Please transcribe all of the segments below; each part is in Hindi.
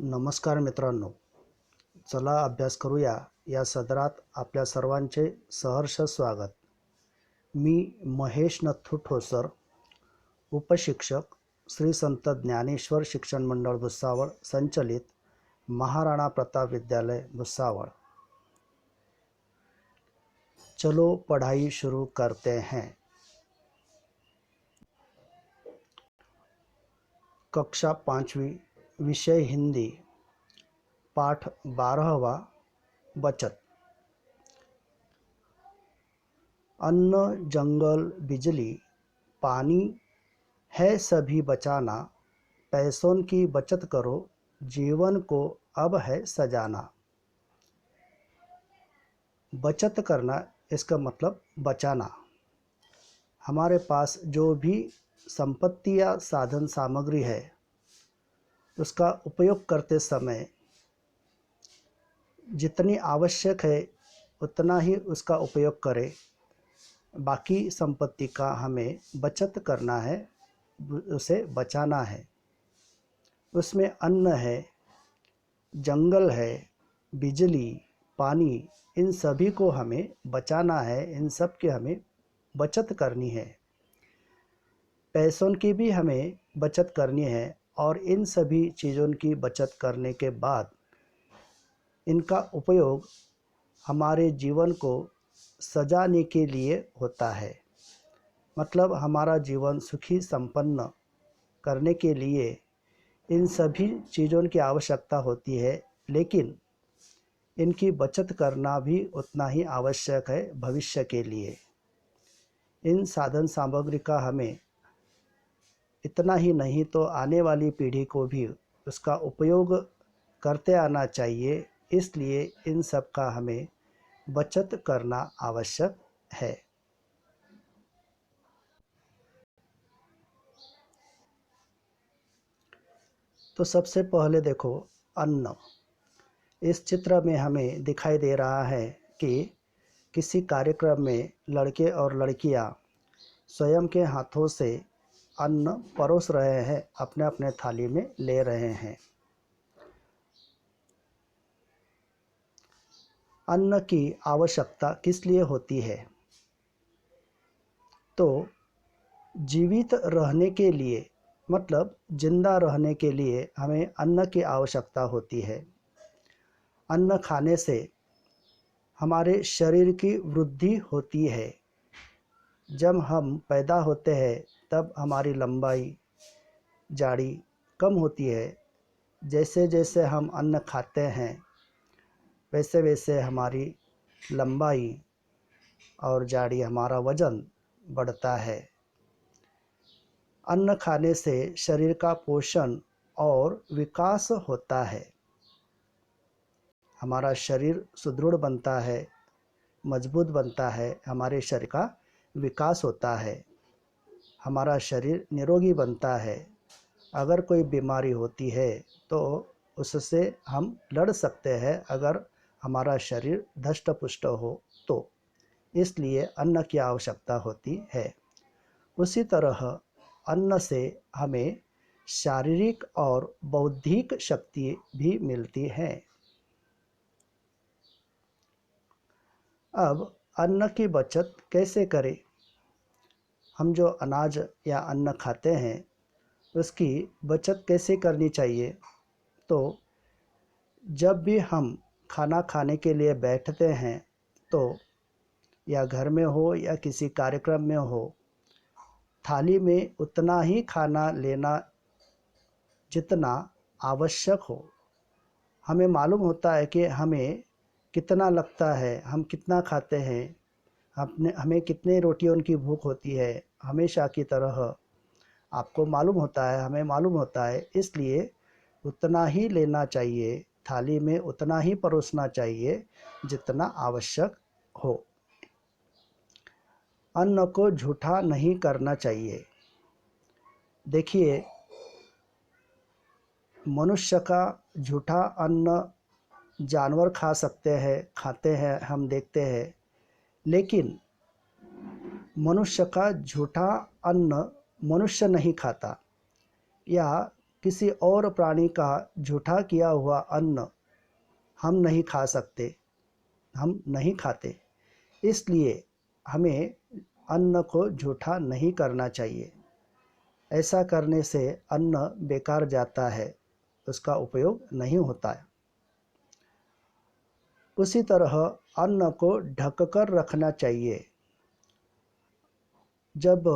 नमस्कार मित्रांनो, चला अभ्यास करूया या सदरात आपल्या सर्वांचे सहर्ष स्वागत. मी महेश नथू ठोसर, उपशिक्षक श्री संत ज्ञानेश्वर शिक्षण मंडळ भुसावळ संचलित महाराणा प्रताप विद्यालय भुसावळ. चलो पढ़ाई शुरू करते हैं. कक्षा 5वीं, विषय हिंदी, पाठ 12वां, बचत. अन्न, जंगल, बिजली, पानी है सभी बचाना, पैसों की बचत करो, जीवन को अब है सजाना. बचत करना, इसका मतलब बचाना. हमारे पास जो भी संपत्ति या साधन सामग्री है उसका उपयोग करते समय जितनी आवश्यक है उतना ही उसका उपयोग करें. बाकी संपत्ति का हमें बचत करना है, उसे बचाना है. उसमें अन्न है, जंगल है, बिजली, पानी, इन सभी को हमें बचाना है. इन सब की हमें बचत करनी है. पैसों की भी हमें बचत करनी है और इन सभी चीज़ों की बचत करने के बाद इनका उपयोग हमारे जीवन को सजाने के लिए होता है. मतलब हमारा जीवन सुखी संपन्न करने के लिए इन सभी चीज़ों की आवश्यकता होती है, लेकिन इनकी बचत करना भी उतना ही आवश्यक है भविष्य के लिए. इन साधन सामग्री का हमें इतना ही नहीं तो आने वाली पीढ़ी को भी उसका उपयोग करते आना चाहिए. इसलिए इन सब का हमें बचत करना आवश्यक है. तो सबसे पहले देखो अन्न. इस चित्र में हमें दिखाई दे रहा है कि किसी कार्यक्रम में लड़के और लड़कियां स्वयं के हाथों से अन्न परोस रहे हैं, अपने अपने थाली में ले रहे हैं. अन्न की आवश्यकता किस लिए होती है? तो जीवित रहने के लिए, मतलब जिंदा रहने के लिए हमें अन्न की आवश्यकता होती है. अन्न खाने से हमारे शरीर की वृद्धि होती है. जब हम पैदा होते हैं तब हमारी लंबाई जाड़ी कम होती है. जैसे जैसे हम अन्न खाते हैं वैसे वैसे हमारी लंबाई और जाड़ी, हमारा वजन बढ़ता है. अन्न खाने से शरीर का पोषण और विकास होता है. हमारा शरीर सुदृढ़ बनता है, मजबूत बनता है, हमारे शरीर का विकास होता है, हमारा शरीर निरोगी बनता है. अगर कोई बीमारी होती है तो उससे हम लड़ सकते हैं अगर हमारा शरीर धष्ट-पुष्ट हो तो. इसलिए अन्न की आवश्यकता होती है. उसी तरह अन्न से हमें शारीरिक और बौद्धिक शक्ति भी मिलती है. अब अन्न की बचत कैसे करें? हम जो अनाज या अन्न खाते हैं उसकी बचत कैसे करनी चाहिए? तो जब भी हम खाना खाने के लिए बैठते हैं तो या घर में हो या किसी कार्यक्रम में हो, थाली में उतना ही खाना लेना जितना आवश्यक हो. हमें मालूम होता है कि हमें कितना लगता है, हम कितना खाते हैं, हमें कितने रोटियों की भूख होती है. हमेशा की तरह आपको मालूम होता है, हमें मालूम होता है. इसलिए उतना ही लेना चाहिए, थाली में उतना ही परोसना चाहिए जितना आवश्यक हो. अन्न को झूठा नहीं करना चाहिए. देखिए, मनुष्य का झूठा अन्न जानवर खा सकते हैं, खाते हैं, हम देखते हैं, लेकिन मनुष्य का झूठा अन्न मनुष्य नहीं खाता. या किसी और प्राणी का झूठा किया हुआ अन्न हम नहीं खा सकते, हम नहीं खाते। इसलिए हमें अन्न को झूठा नहीं करना चाहिए। ऐसा करने से अन्न बेकार जाता है, उसका उपयोग नहीं होता है। उसी तरह अन्न को ढककर रखना चाहिए। जब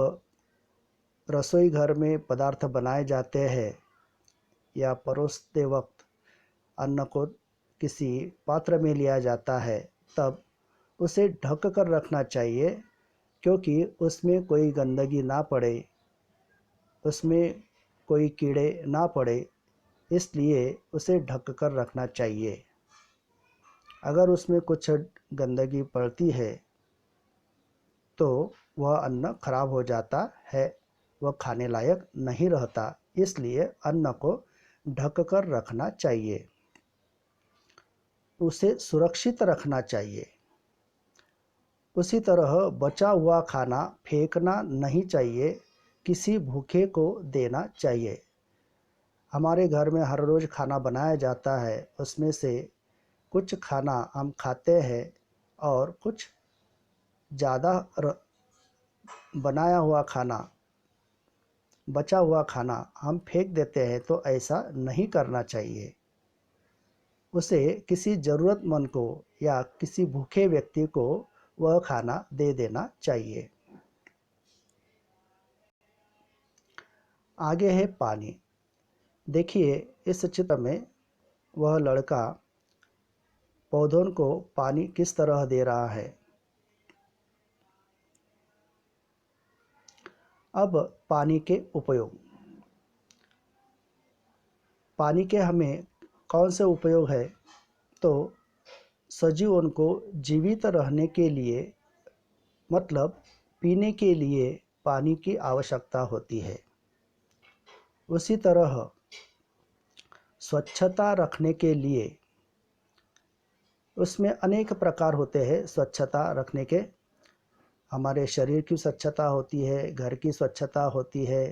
रसोई घर में पदार्थ बनाए जाते हैं या परोसते वक्त अन्न को किसी पात्र में लिया जाता है, तब उसे ढक कर रखना चाहिए, क्योंकि उसमें कोई गंदगी ना पड़े, उसमें कोई कीड़े ना पड़े, इसलिए उसे ढक कर रखना चाहिए। अगर उसमें कुछ गंदगी पड़ती है तो वह अन्न खराब हो जाता है, वह खाने लायक नहीं रहता। इसलिए अन्न को ढक कर रखना चाहिए, उसे सुरक्षित रखना चाहिए। उसी तरह बचा हुआ खाना फेंकना नहीं चाहिए, किसी भूखे को देना चाहिए। हमारे घर में हर रोज़ खाना बनाया जाता है, उसमें से कुछ खाना हम खाते हैं और कुछ ज़्यादा बनाया हुआ खाना, बचा हुआ खाना हम फेंक देते हैं, तो ऐसा नहीं करना चाहिए। उसे किसी ज़रूरतमंद को या किसी भूखे व्यक्ति को वह खाना दे देना चाहिए। आगे है पानी। देखिए इस चित्र में वह लड़का पौधों को पानी किस तरह दे रहा है। अब पानी के उपयोग। पानी के हमें कौन से उपयोग है, तो सजीवों को जीवित रहने के लिए, मतलब पीने के लिए पानी की आवश्यकता होती है। उसी तरह स्वच्छता रखने के लिए, उसमें अनेक प्रकार होते हैं स्वच्छता रखने के। हमारे शरीर की स्वच्छता होती है, घर की स्वच्छता होती है,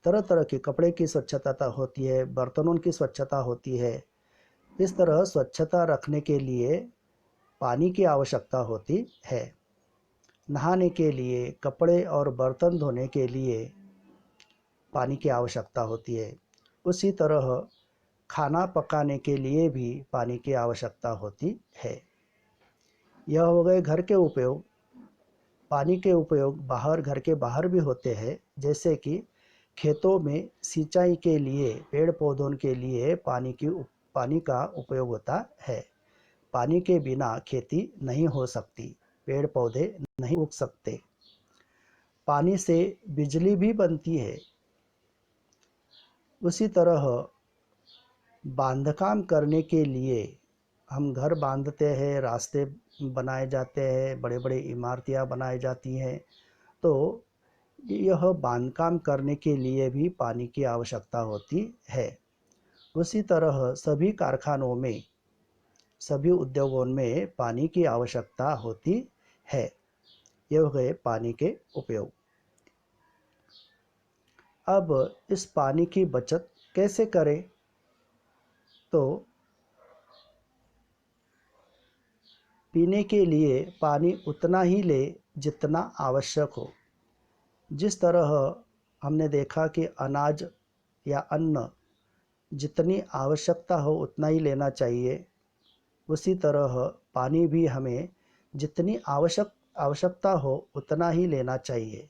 तरह तरह के कपड़े की स्वच्छता होती है, बर्तनों की स्वच्छता होती है। इस तरह स्वच्छता रखने के लिए पानी की आवश्यकता होती है। नहाने के लिए, कपड़े और बर्तन धोने के लिए पानी की आवश्यकता होती है। उसी तरह खाना पकाने के लिए भी पानी की आवश्यकता होती है। यह हो गए घर के उपयोग। पानी के उपयोग बाहर, घर के बाहर भी होते हैं, जैसे कि खेतों में सिंचाई के लिए, पेड़ पौधों के लिए पानी का उपयोग होता है। पानी के बिना खेती नहीं हो सकती, पेड़ पौधे नहीं उग सकते। पानी से बिजली भी बनती है। उसी तरह बांधकाम करने के लिए, हम घर बांधते हैं, रास्ते बनाए जाते हैं, बड़े बड़े इमारतें बनाई जाती हैं, तो यह बांधकाम करने के लिए भी पानी की आवश्यकता होती है। उसी तरह सभी कारखानों में, सभी उद्योगों में पानी की आवश्यकता होती है। ये हो गए पानी के उपयोग। अब इस पानी की बचत कैसे करें, तो पीने के लिए पानी उतना ही ले जितना आवश्यक हो। जिस तरह हमने देखा कि अनाज या अन्न जितनी आवश्यकता हो उतना ही लेना चाहिए, उसी तरह पानी भी हमें जितनी आवश्यकता हो उतना ही लेना चाहिए।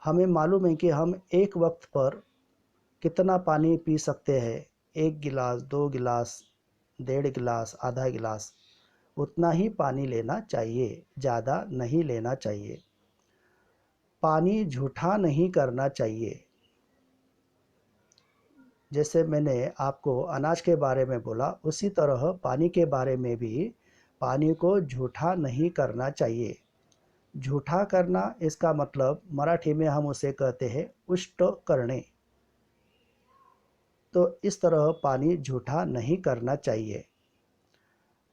हमें मालूम है कि हम एक वक्त पर कितना पानी पी सकते हैं। 1 गिलास, 2 गिलास, 1.5 गिलास, आधा गिलास, उतना ही पानी लेना चाहिए, ज़्यादा नहीं लेना चाहिए। पानी झूठा नहीं करना चाहिए। जैसे मैंने आपको अनाज के बारे में बोला, उसी तरह पानी के बारे में भी पानी को झूठा नहीं करना चाहिए। झूठा करना, इसका मतलब मराठी में हम उसे कहते हैं उष्ट करने। तो इस तरह पानी झूठा नहीं करना चाहिए।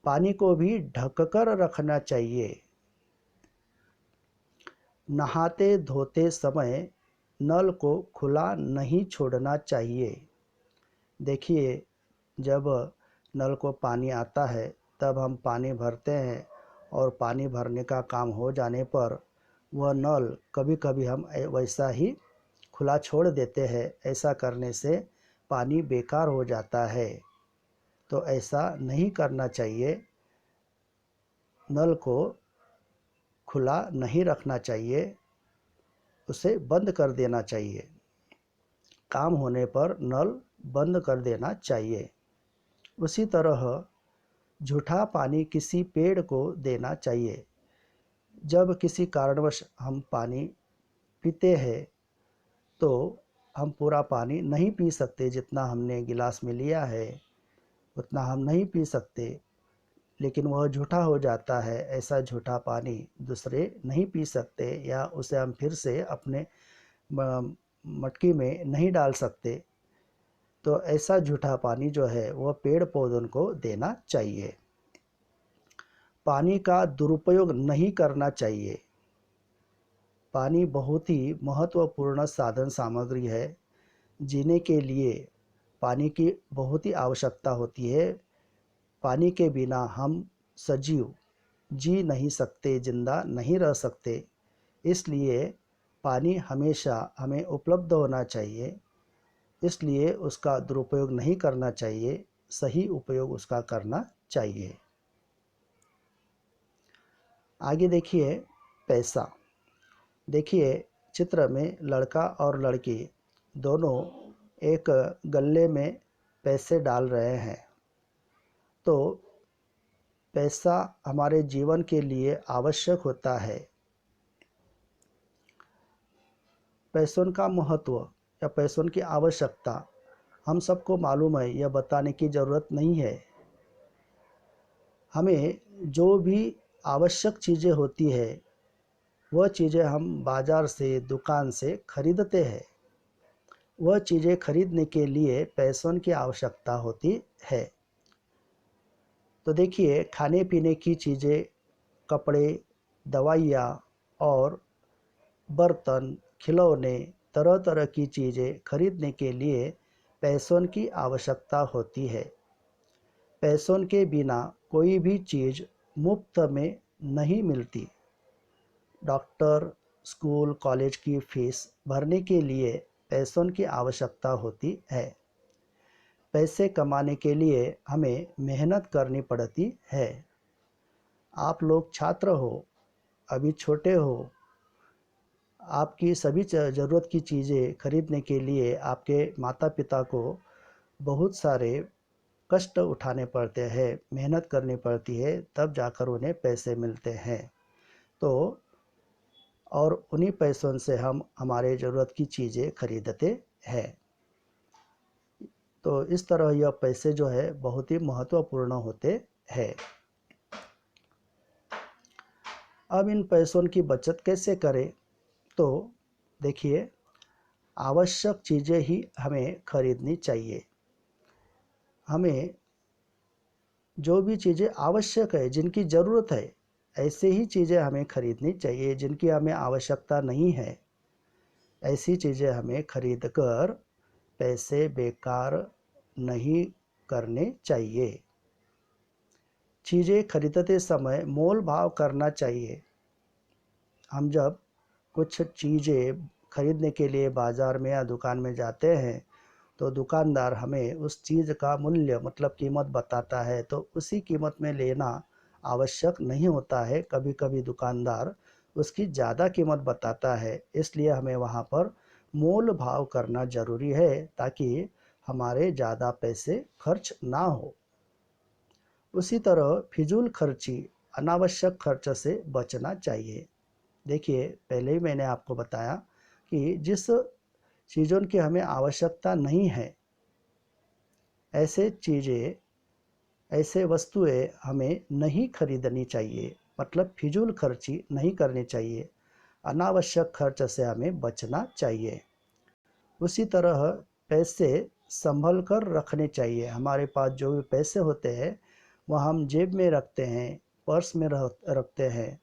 पानी को भी ढककर रखना चाहिए। नहाते धोते समय नल को खुला नहीं छोड़ना चाहिए। देखिए, जब नल को पानी आता है तब हम पानी भरते हैं और पानी भरने का काम हो जाने पर वह नल कभी कभी हम वैसा ही खुला छोड़ देते हैं। ऐसा करने से पानी बेकार हो जाता है, तो ऐसा नहीं करना चाहिए। नल को खुला नहीं रखना चाहिए, उसे बंद कर देना चाहिए। काम होने पर नल बंद कर देना चाहिए। उसी तरह झूठा पानी किसी पेड़ को देना चाहिए। जब किसी कारणवश हम पानी पीते हैं तो हम पूरा पानी नहीं पी सकते, जितना हमने गिलास में लिया है उतना हम नहीं पी सकते, लेकिन वह झूठा हो जाता है। ऐसा झूठा पानी दूसरे नहीं पी सकते या उसे हम फिर से अपने मटकी में नहीं डाल सकते। तो ऐसा झूठा पानी जो है वह पेड़ पौधों को देना चाहिए। पानी का दुरुपयोग नहीं करना चाहिए। पानी बहुत ही महत्वपूर्ण साधन सामग्री है। जीने के लिए पानी की बहुत ही आवश्यकता होती है। पानी के बिना हम सजीव जी नहीं सकते, जिंदा नहीं रह सकते। इसलिए पानी हमेशा हमें उपलब्ध होना चाहिए। इसलिए उसका दुरुपयोग नहीं करना चाहिए, सही उपयोग उसका करना चाहिए। आगे देखिए, पैसा। देखिए, चित्र में लड़का और लड़की दोनों एक गल्ले में पैसे डाल रहे हैं। तो पैसा हमारे जीवन के लिए आवश्यक होता है। पैसों का महत्व या पैसों की आवश्यकता हम सबको मालूम है, यह बताने की ज़रूरत नहीं है। हमें जो भी आवश्यक चीज़ें होती है वह चीज़ें हम बाज़ार से, दुकान से खरीदते हैं। वह चीज़ें खरीदने के लिए पैसों की आवश्यकता होती है। तो देखिए, खाने पीने की चीज़ें, कपड़े, दवाइयाँ और बर्तन, खिलौने, तरह तरह की चीज़ें खरीदने के लिए पैसों की आवश्यकता होती है। पैसों के बिना कोई भी चीज़ मुफ्त में नहीं मिलती। डॉक्टर, स्कूल, कॉलेज की फीस भरने के लिए पैसों की आवश्यकता होती है। पैसे कमाने के लिए हमें मेहनत करनी पड़ती है। आप लोग छात्र हो, अभी छोटे हो, आपकी सभी ज़रूरत की चीज़ें खरीदने के लिए आपके माता पिता को बहुत सारे कष्ट उठाने पड़ते हैं, मेहनत करनी पड़ती है, तब जाकर उन्हें पैसे मिलते हैं। तो और उन्हीं पैसों से हम हमारे ज़रूरत की चीज़ें खरीदते हैं। तो इस तरह यह पैसे जो है बहुत ही महत्वपूर्ण होते हैं। अब इन पैसों की बचत कैसे करें? तो देखिए, आवश्यक चीज़ें ही हमें खरीदनी चाहिए। हमें जो भी चीज़ें आवश्यक है, जिनकी ज़रूरत है, ऐसे ही चीज़ें हमें खरीदनी चाहिए। जिनकी हमें आवश्यकता नहीं है, ऐसी चीज़ें हमें खरीद कर पैसे बेकार नहीं करने चाहिए। चीज़ें खरीदते समय मोल भाव करना चाहिए। हम जब कुछ चीज़ें खरीदने के लिए बाज़ार में या दुकान में जाते हैं तो दुकानदार हमें उस चीज़ का मूल्य मतलब कीमत बताता है, तो उसी कीमत में लेना आवश्यक नहीं होता है। कभी कभी दुकानदार उसकी ज़्यादा कीमत बताता है, इसलिए हमें वहाँ पर मोल भाव करना ज़रूरी है ताकि हमारे ज़्यादा पैसे खर्च ना हो। उसी तरह फिजूल खर्ची, अनावश्यक खर्च से बचना चाहिए। देखिए, पहले ही मैंने आपको बताया कि जिस चीज़ों की हमें आवश्यकता नहीं है, ऐसे चीज़ें, ऐसे वस्तुएं हमें नहीं खरीदनी चाहिए। मतलब फिजूल खर्ची नहीं करनी चाहिए, अनावश्यक खर्च से हमें बचना चाहिए। उसी तरह पैसे संभल कर रखने चाहिए। हमारे पास जो भी पैसे होते हैं वह हम जेब में रखते हैं, पर्स में रखते हैं।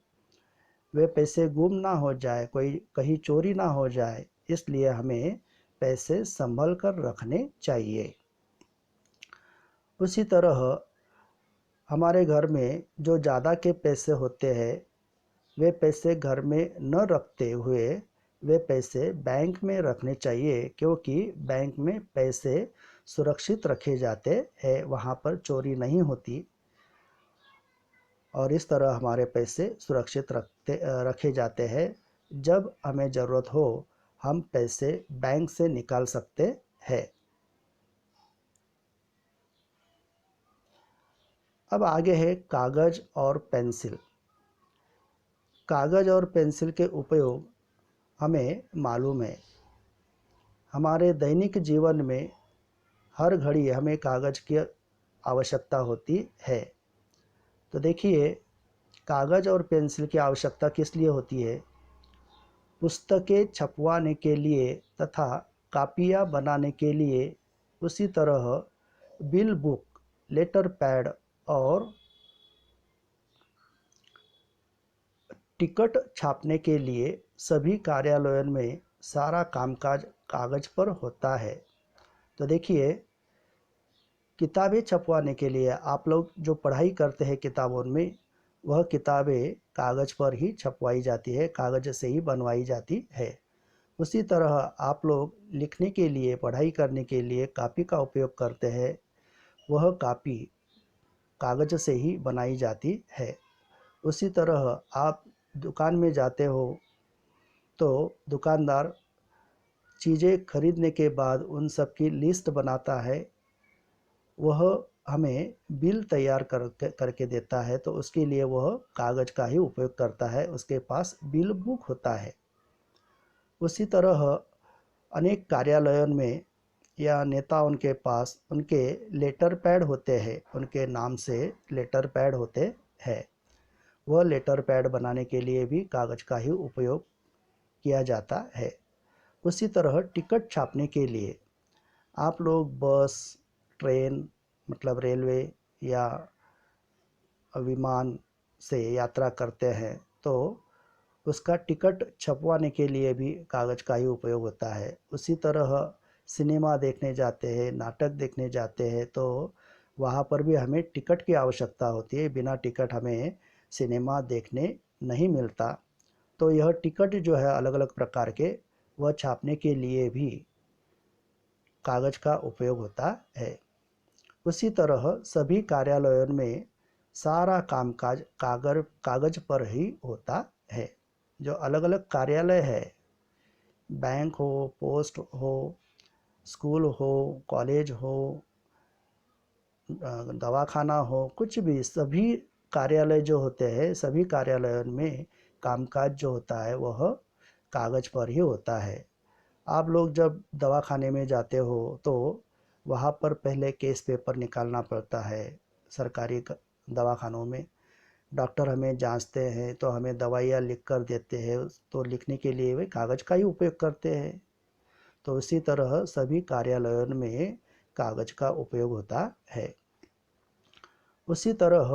वे पैसे गुम ना हो जाए, कोई कहीं चोरी ना हो जाए, इसलिए हमें पैसे संभल कर रखने चाहिए। उसी तरह हमारे घर में जो ज़्यादा के पैसे होते हैं, वे पैसे घर में न रखते हुए वे पैसे बैंक में रखने चाहिए, क्योंकि बैंक में पैसे सुरक्षित रखे जाते हैं, वहाँ पर चोरी नहीं होती। और इस तरह हमारे पैसे सुरक्षित रखे जाते हैं। जब हमें ज़रूरत हो हम पैसे बैंक से निकाल सकते हैं। अब आगे है कागज़ और पेंसिल। कागज़ और पेंसिल के उपयोग हमें मालूम है। हमारे दैनिक जीवन में हर घड़ी हमें कागज़ की आवश्यकता होती है। तो देखिए, कागज़ और पेंसिल की आवश्यकता किस लिए होती है? पुस्तकें छपवाने के लिए तथा कापियाँ बनाने के लिए। उसी तरह बिल बुक, लेटर पैड और टिकट छापने के लिए सभी कार्यालयों में सारा कामकाज कागज़ पर होता है। तो देखिए, किताबें छपवाने के लिए आप लोग जो पढ़ाई करते हैं किताबों में, वह किताबें कागज़ पर ही छपवाई जाती है, कागज़ से ही बनवाई जाती है। उसी तरह आप लोग लिखने के लिए, पढ़ाई करने के लिए कापी का उपयोग करते हैं, वह कापी कागज़ से ही बनाई जाती है। उसी तरह आप दुकान में जाते हो तो दुकानदार चीज़ें खरीदने के बाद उन सब की लिस्ट बनाता है, वह हमें बिल तैयार करके देता है, तो उसके लिए वह कागज़ का ही उपयोग करता है, उसके पास बिल बुक होता है। उसी तरह अनेक कार्यालयों में या नेताओं के पास उनके लेटर पैड होते हैं, उनके नाम से लेटर पैड होते हैं। वह लेटर पैड बनाने के लिए भी कागज़ का ही उपयोग किया जाता है। उसी तरह टिकट छापने के लिए आप लोग बस, ट्रेन मतलब रेलवे या विमान से यात्रा करते हैं, तो उसका टिकट छपवाने के लिए भी कागज़ का ही उपयोग होता है। उसी तरह सिनेमा देखने जाते हैं, नाटक देखने जाते हैं, तो वहाँ पर भी हमें टिकट की आवश्यकता होती है। बिना टिकट हमें सिनेमा देखने नहीं मिलता। तो यह टिकट जो है अलग अलग प्रकार के, वह छापने के लिए भी कागज़ का उपयोग होता है। उसी तरह सभी कार्यालयों में सारा कामकाज कागज़ पर ही होता है। जो अलग अलग कार्यालय है, बैंक हो, पोस्ट हो, स्कूल हो, कॉलेज हो, दवाखाना हो, कुछ भी, सभी कार्यालय जो होते हैं, सभी कार्यालयों में कामकाज जो होता है वह कागज़ पर ही होता है। आप लोग जब दवाखाने में जाते हो तो वहाँ पर पहले केस पेपर निकालना पड़ता है। सरकारी दवाखानों में डॉक्टर हमें जांचते हैं तो हमें दवाइयाँ लिख कर देते हैं, तो लिखने के लिए वे कागज़ का ही उपयोग करते हैं। तो इसी तरह सभी कार्यालयों में कागज़ का उपयोग होता है। उसी तरह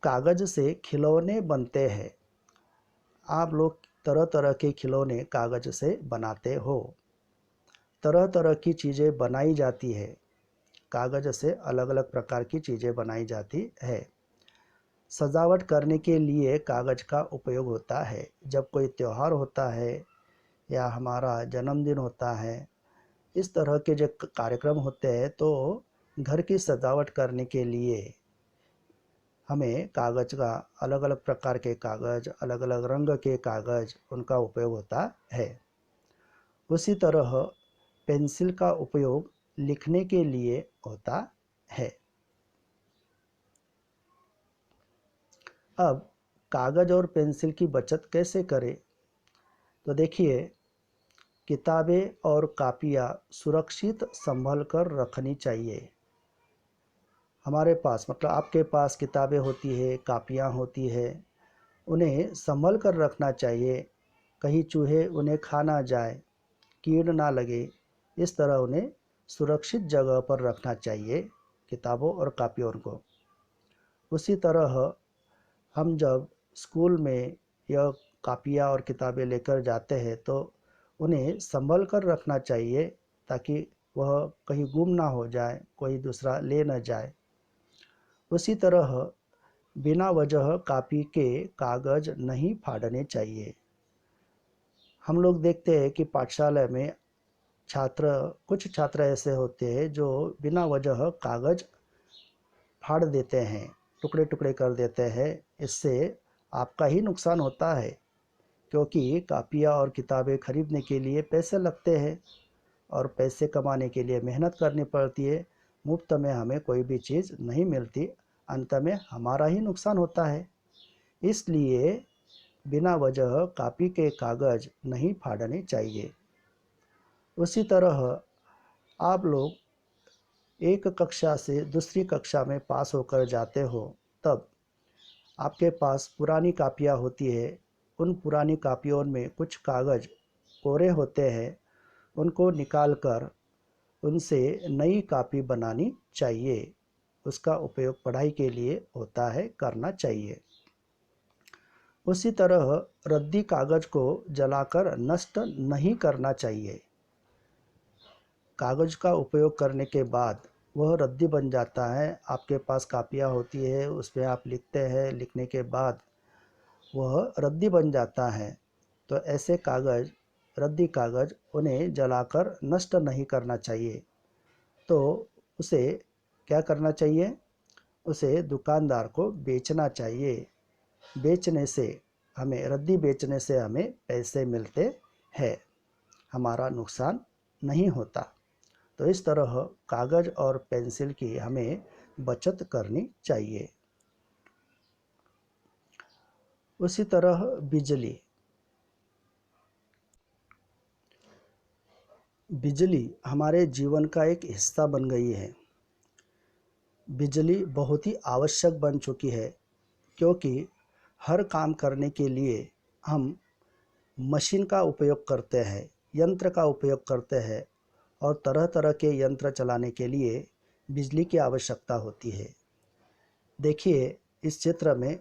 कागज़ से खिलौने बनते हैं। आप लोग तरह तरह के खिलौने कागज़ से बनाते हो। तरह तरह की चीज़ें बनाई जाती है, कागज़ से अलग अलग प्रकार की चीज़ें बनाई जाती है। सजावट करने के लिए कागज़ का उपयोग होता है। जब कोई त्यौहार होता है या हमारा जन्मदिन होता है, इस तरह के जो कार्यक्रम होते हैं, तो घर की सजावट करने के लिए हमें कागज़ का, अलग अलग प्रकार के कागज़, अलग अलग रंग के कागज़, उनका उपयोग होता है। उसी तरह पेंसिल का उपयोग लिखने के लिए होता है। अब कागज़ और पेंसिल की बचत कैसे करें? तो देखिए, किताबें और कापियाँ सुरक्षित संभल कर रखनी चाहिए। हमारे पास मतलब आपके पास किताबें होती है, कापियाँ होती है, उन्हें संभल कर रखना चाहिए। कहीं चूहे उन्हें खा ना जाए, कीड़ ना लगे, इस तरह उन्हें सुरक्षित जगह पर रखना चाहिए, किताबों और कापियों को। उसी तरह हम जब स्कूल में यह कापियाँ और किताबें लेकर जाते हैं तो उन्हें संभल कर रखना चाहिए, ताकि वह कहीं गुम ना हो जाए, कोई दूसरा ले न जाए। उसी तरह बिना वजह कॉपी के कागज़ नहीं फाड़ने चाहिए। हम लोग देखते हैं कि पाठशाला में कुछ छात्र ऐसे होते हैं जो बिना वजह कागज़ फाड़ देते हैं, टुकड़े टुकड़े कर देते हैं। इससे आपका ही नुकसान होता है, क्योंकि कापियाँ और किताबें खरीदने के लिए पैसे लगते हैं और पैसे कमाने के लिए मेहनत करनी पड़ती है। मुफ्त में हमें कोई भी चीज़ नहीं मिलती, अंत में हमारा ही नुकसान होता है। इसलिए बिना वजह कॉपी के कागज़ नहीं फाड़ने चाहिए। उसी तरह आप लोग एक कक्षा से दूसरी कक्षा में पास होकर जाते हो, तब आपके पास पुरानी कापियाँ होती है। उन पुरानी कापियों में कुछ कागज़ कोरे होते हैं, उनको निकाल कर उनसे नई कापी बनानी चाहिए। उसका उपयोग पढ़ाई के लिए होता है, करना चाहिए। उसी तरह रद्दी कागज़ को जलाकर नष्ट नहीं करना चाहिए। कागज़ का उपयोग करने के बाद वह रद्दी बन जाता है। आपके पास कापियाँ होती है, उसमें आप लिखते हैं, लिखने के बाद वह रद्दी बन जाता है। तो ऐसे कागज़, रद्दी कागज़, उन्हें जलाकर नष्ट नहीं करना चाहिए। तो उसे क्या करना चाहिए? उसे दुकानदार को बेचना चाहिए। बेचने से रद्दी बेचने से हमें पैसे मिलते हैं, हमारा नुकसान नहीं होता। तो इस तरह कागज़ और पेंसिल की हमें बचत करनी चाहिए। उसी तरह बिजली हमारे जीवन का एक हिस्सा बन गई है। बिजली बहुत ही आवश्यक बन चुकी है, क्योंकि हर काम करने के लिए हम मशीन का उपयोग करते हैं, यंत्र का उपयोग करते हैं, और तरह तरह के यंत्र चलाने के लिए बिजली की आवश्यकता होती है। देखिए, इस चित्र में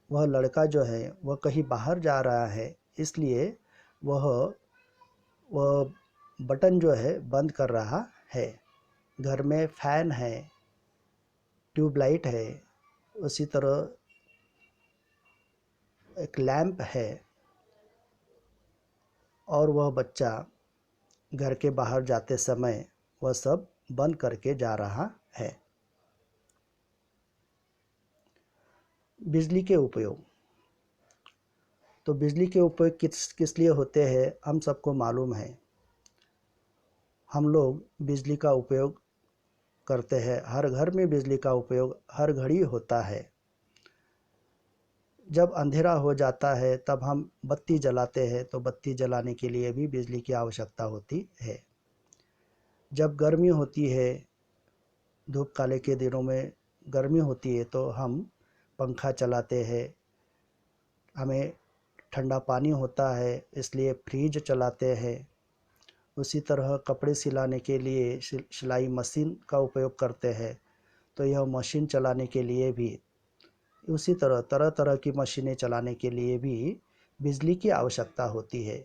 वह लड़का जो है वह कहीं बाहर जा रहा है, इसलिए वह वह बटन जो है बंद कर रहा है। घर में फैन है, ट्यूबलाइट है, उसी तरह एक लैंप है, और वह बच्चा घर के बाहर जाते समय वह सब बंद करके जा रहा है। बिजली के उपयोग, तो बिजली के उपयोग किस किस लिए होते हैं हम सबको मालूम है। हम लोग बिजली का उपयोग करते हैं, हर घर में बिजली का उपयोग हर घड़ी होता है। जब अंधेरा हो जाता है तब हम बत्ती जलाते हैं, तो बत्ती जलाने के लिए भी बिजली की आवश्यकता होती है। जब गर्मी होती है, धूप काले के दिनों में गर्मी होती है, तो हम पंखा चलाते हैं। हमें ठंडा पानी होता है, इसलिए फ्रीज चलाते हैं। उसी तरह कपड़े सिलाने के लिए सिलाई मशीन का उपयोग करते हैं, तो यह मशीन चलाने के लिए भी, उसी तरह तरह तरह की मशीनें चलाने के लिए भी बिजली की आवश्यकता होती है।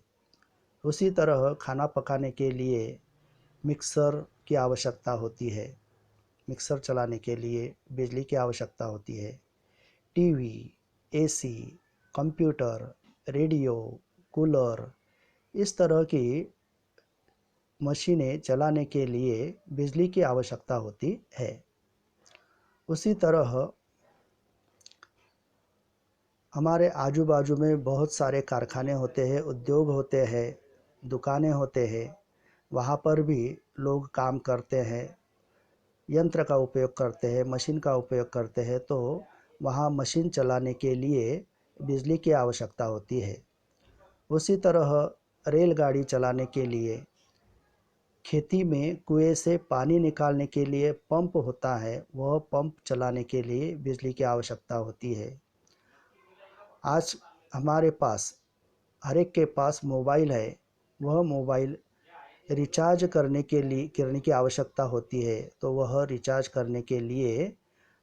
उसी तरह खाना पकाने के लिए मिक्सर की आवश्यकता होती है। मिक्सर चलाने के लिए बिजली की आवश्यकता होती है। TV, AC, computer, radio, cooler, इस तरह की मशीनें चलाने के लिए बिजली की आवश्यकता होती है। उसी तरह हमारे आजू बाजू में बहुत सारे कारखाने होते हैं, उद्योग होते हैं, दुकानें होते हैं। वहाँ पर भी लोग काम करते हैं, यंत्र का उपयोग करते हैं, मशीन का उपयोग करते हैं, तो वहाँ मशीन चलाने के लिए बिजली की आवश्यकता होती है। उसी तरह रेलगाड़ी चलाने के लिए, खेती में कुएं से पानी निकालने के लिए पंप होता है, वह पंप चलाने के लिए बिजली की आवश्यकता होती है। आज हमारे पास, हर एक के पास मोबाइल है, वह मोबाइल रिचार्ज करने की आवश्यकता होती है, तो वह रिचार्ज करने के लिए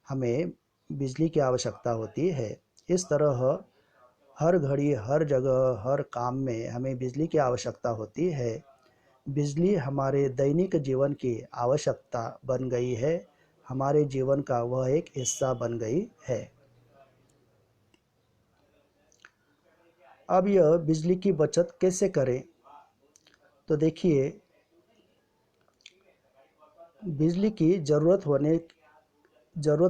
हमें बिजली की आवश्यकता होती है। इस तरह हर घड़ी, हर जगह, हर काम में हमें बिजली की आवश्यकता होती है। बिजली हमारे दैनिक जीवन की आवश्यकता बन गई है, हमारे जीवन का वह एक हिस्सा बन गई है। अब यह बिजली की बचत कैसे करें? तो देखिए, बिजली की ज़रूरत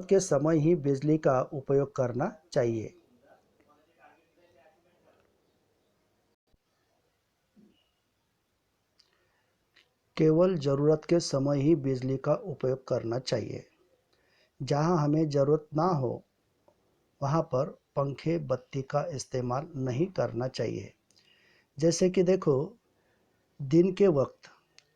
के समय ही बिजली का उपयोग करना चाहिए। केवल ज़रूरत के समय ही बिजली का उपयोग करना चाहिए। जहाँ हमें ज़रूरत ना हो वहाँ पर पंखे बत्ती का इस्तेमाल नहीं करना चाहिए। जैसे कि देखो, दिन के वक्त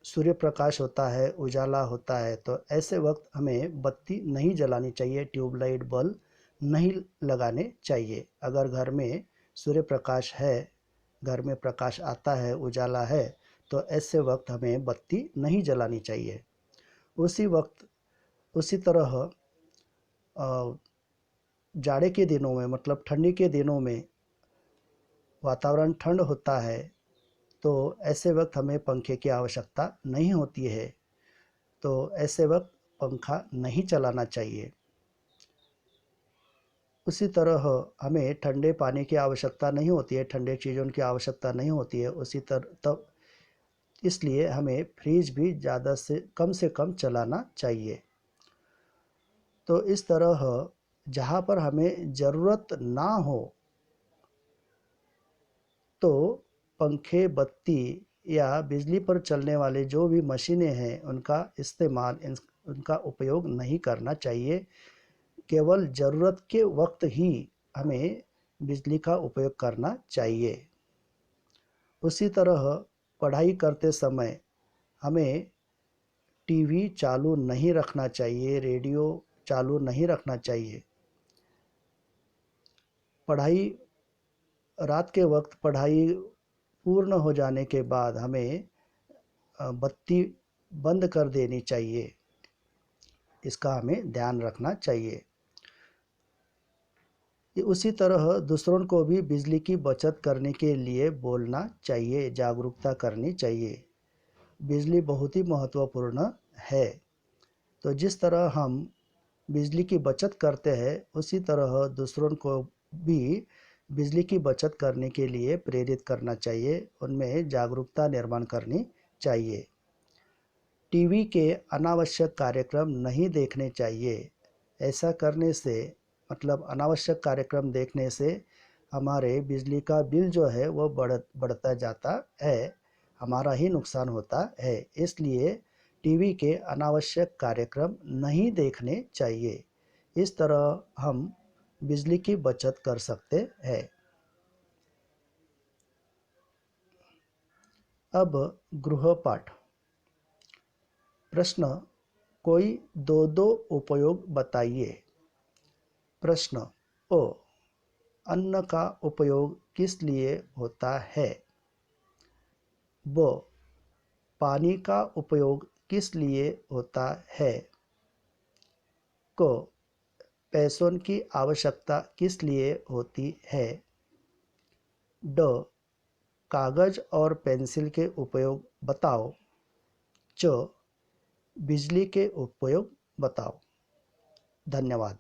सूर्य प्रकाश होता है, उजाला होता है, तो ऐसे वक्त हमें बत्ती नहीं जलानी चाहिए, ट्यूबलाइट बल्ब नहीं लगाने चाहिए। अगर घर में सूर्य प्रकाश है, घर में प्रकाश आता है, उजाला है, तो ऐसे वक्त हमें बत्ती नहीं जलानी चाहिए। उसी तरह जाड़े के दिनों में, मतलब ठंडी के दिनों में वातावरण ठंड होता है, तो ऐसे वक्त हमें पंखे की आवश्यकता नहीं होती है, तो ऐसे वक्त पंखा नहीं चलाना चाहिए। उसी तरह हमें ठंडे पानी की आवश्यकता नहीं होती है, ठंडे चीज़ों की आवश्यकता नहीं होती है। उसी तरह तब इसलिए हमें फ्रिज भी ज़्यादा से कम चलाना चाहिए। तो इस तरह जहाँ पर हमें ज़रूरत ना हो तो पंखे, बत्ती या बिजली पर चलने वाले जो भी मशीनें हैं उनका उपयोग नहीं करना चाहिए। केवल ज़रूरत के वक्त ही हमें बिजली का उपयोग करना चाहिए। उसी तरह पढ़ाई करते समय हमें टीवी चालू नहीं रखना चाहिए, रेडियो चालू नहीं रखना चाहिए। पढ़ाई रात के वक्त पढ़ाई पूर्ण हो जाने के बाद हमें बत्ती बंद कर देनी चाहिए, इसका हमें ध्यान रखना चाहिए। उसी तरह दूसरों को भी बिजली की बचत करने के लिए बोलना चाहिए, जागरूकता करनी चाहिए। बिजली बहुत ही महत्वपूर्ण है, तो जिस तरह हम बिजली की बचत करते हैं उसी तरह दूसरों को भी बिजली की बचत करने के लिए प्रेरित करना चाहिए, उनमें जागरूकता निर्माण करनी चाहिए। टीवी के अनावश्यक कार्यक्रम नहीं देखने चाहिए। ऐसा करने से, मतलब अनावश्यक कार्यक्रम देखने से हमारे बिजली का बिल जो है वो बढ़ता जाता है, हमारा ही नुकसान होता है। इसलिए टीवी के अनावश्यक कार्यक्रम नहीं देखने चाहिए। इस तरह हम बिजली की बचत कर सकते हैं। अब गृहपाठ प्रश्न, कोई दो उपयोग बताइए। प्रश्न ओ, अन्न का उपयोग किस लिए होता है? ब, पानी का उपयोग किस लिए होता है? क, पैसों की आवश्यकता किस लिए होती है? ड, कागज और पेंसिल के उपयोग बताओ। च, बिजली के उपयोग बताओ। धन्यवाद।